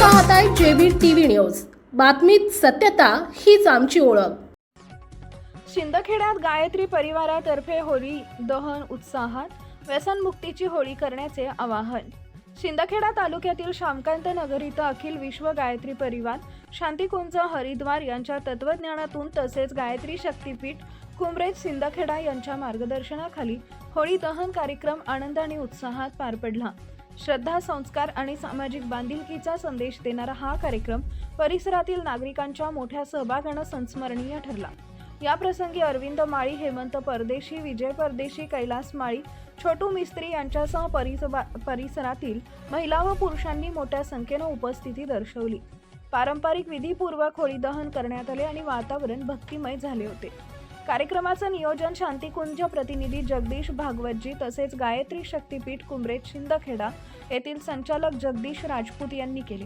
पाहताय JB TV news. बातमीत सत्यता हीच आमची ओळख। शिंदखेड्यात गायत्री परिवारातर्फे होळी दहन उत्साहात, व्यसनमुक्तीची होळी करण्याचे आवाहन। शिंदखेडा तालुक्यातील शामकांत नगर इथं अखिल विश्व गायत्री परिवार, शांतिकुंज हरिद्वार यांच्या तत्वज्ञानातून तसेच गायत्री शक्तीपीठ कुमरेज शिंदखेडा यांच्या मार्गदर्शनाखाली होळी दहन कार्यक्रम आनंद आणि उत्साहात पार पडला। श्रद्धा, संस्कार आणि सामाजिक बांधिलकीचा संदेश देणारा हा कार्यक्रम परिसरातील नागरिकांच्या मोठ्या सहभागाने संस्मरणीय ठरला। या प्रसंगी अरविंद माळी, हेमंत परदेशी, विजय परदेशी, कैलास माळी, छोटू मिस्त्री यांच्यासह परिसरातील महिला व पुरुषांनी मोठ्या संख्येने उपस्थिती दर्शवली। पारंपरिक विधीपूर्वक होळी दहन करण्यात आले आणि वातावरण भक्तिमय झाले होते। कार्यक्रमाचं नियोजन शांतिकुंज प्रतिनिधी जगदीश भागवतजी तसेच गायत्री शक्तीपीठ कुमरेज शिंदखेडा येथील संचालक जगदीश राजपूत यांनी केले।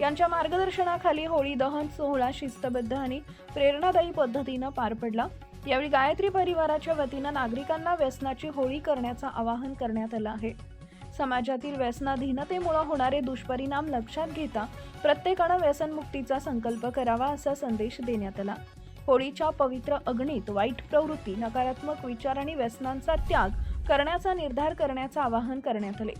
यांच्या मार्गदर्शनाखाली होळी दहन सोहळा शिस्तबद्ध आणि प्रेरणादायी पद्धतीने पार पडला। यावेळी गायत्री परिवाराच्या वतीने नागरिकांना व्यसनाची होळी करण्याचं आवाहन करण्यात आलं आहे। समाजातील व्यसनाधीनतेमुळे होणारे दुष्परिणाम लक्षात घेता प्रत्येकाने व्यसनमुक्तीचा संकल्प करावा असा संदेश देण्यात आला। होळीच्या पवित्र अग्नीत वाईट प्रवृत्ती, नकारात्मक विचार आणि व्यसनांचा त्याग करण्याचा निर्धार करण्याचं आवाहन करण्यात आले।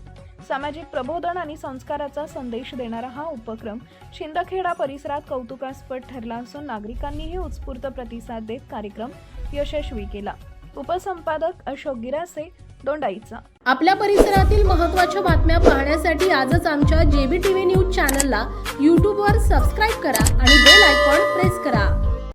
सामाजिक प्रबोधन आणि संस्काराचा संदेश देणारा हा उपक्रम शिंदखेडा परिसरात कौतुकास्पद ठरला असून नागरिकांनीही उत्स्फूर्त प्रतिसाद देत कार्यक्रम यशस्वी केला। उपसंपादक अशोक गिरासे, दोंडाईचा। आपल्या परिसरातील महत्त्वाच्या बातम्या पाहण्यासाठी आजच आमच्या जेबी टीव्ही न्यूज चॅनलला YouTube वर सबस्क्राइब करा आणि बेल आयकॉन प्रेस करा।